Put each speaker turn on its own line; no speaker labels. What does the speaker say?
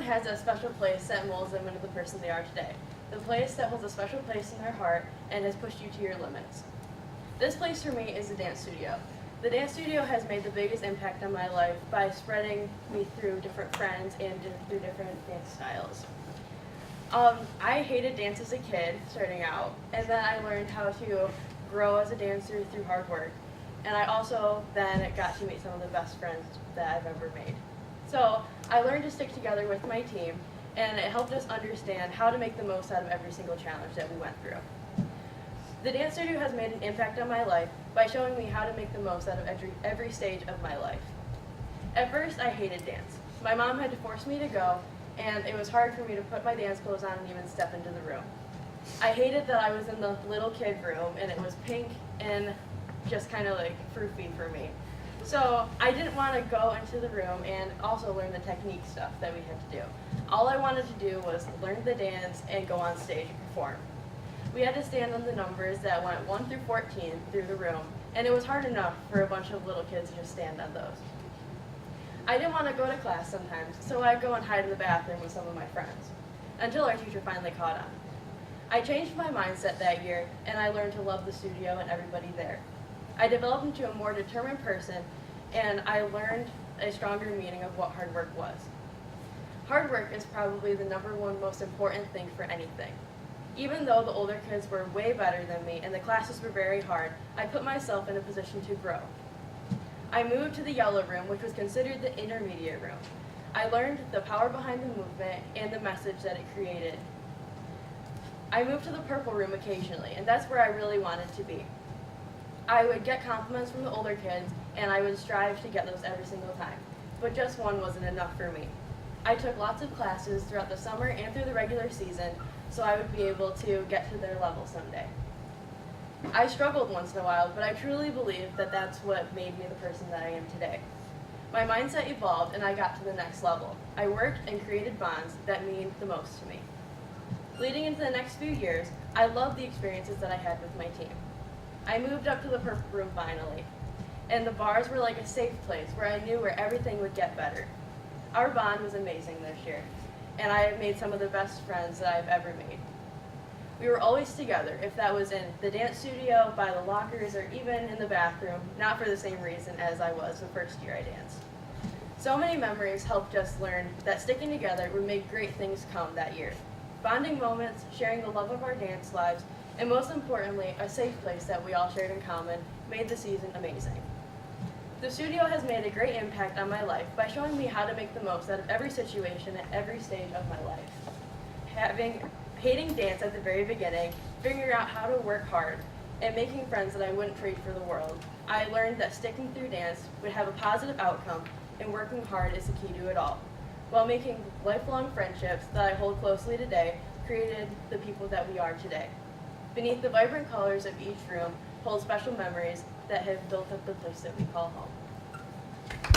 has a special place that molds them into the person they are today. The place that holds a special place in their heart and has pushed you to your limits. This place for me is the dance studio. The dance studio has made the biggest impact on my life by spreading me through different friends and through different dance styles. I hated dance as a kid, starting out, and then I learned how to grow as a dancer through hard work. And I also then got to meet some of the best friends that I've ever made. So I learned to stick together with my team, and it helped us understand how to make the most out of every single challenge that we went through. The dance studio has made an impact on my life by showing me how to make the most out of every stage of my life. At first, I hated dance. My mom had to force me to go, and it was hard for me to put my dance clothes on and even step into the room. I hated that I was in the little kid room, and it was pink and just kind of like froofy for me. So I didn't want to go into the room and also learn the technique stuff that we had to do. All I wanted to do was learn the dance and go on stage and perform. We had to stand on the numbers that went 1 through 14 through the room, and it was hard enough for a bunch of little kids to just stand on those. I didn't want to go to class sometimes, so I'd go and hide in the bathroom with some of my friends, until our teacher finally caught on. I changed my mindset that year, and I learned to love the studio and everybody there. I developed into a more determined person, and I learned a stronger meaning of what hard work was. Hard work is probably the #1 most important thing for anything. Even though the older kids were way better than me and the classes were very hard, I put myself in a position to grow. I moved to the yellow room, which was considered the intermediate room. I learned the power behind the movement and the message that it created. I moved to the purple room occasionally, and that's where I really wanted to be. I would get compliments from the older kids, and I would strive to get those every single time, but just one wasn't enough for me. I took lots of classes throughout the summer and through the regular season, so I would be able to get to their level someday. I struggled once in a while, but I truly believe that that's what made me the person that I am today. My mindset evolved, and I got to the next level. I worked and created bonds that mean the most to me. Leading into the next few years, I loved the experiences that I had with my team. I moved up to the purple room finally, and the bars were like a safe place where I knew where everything would get better. Our bond was amazing this year, and I have made some of the best friends that I've ever made. We were always together, if that was in the dance studio, by the lockers, or even in the bathroom, not for the same reason as I was the first year I danced. So many memories helped us learn that sticking together would make great things come that year. Bonding moments, sharing the love of our dance lives, and most importantly, a safe place that we all shared in common made the season amazing. The studio has made a great impact on my life by showing me how to make the most out of every situation at every stage of my life. Hating dance at the very beginning, figuring out how to work hard, and making friends that I wouldn't trade for the world, I learned that sticking through dance would have a positive outcome, and working hard is the key to it all. While making lifelong friendships that I hold closely today created the people that we are today. Beneath the vibrant colors of each room hold special memories that have built up the place that we call home.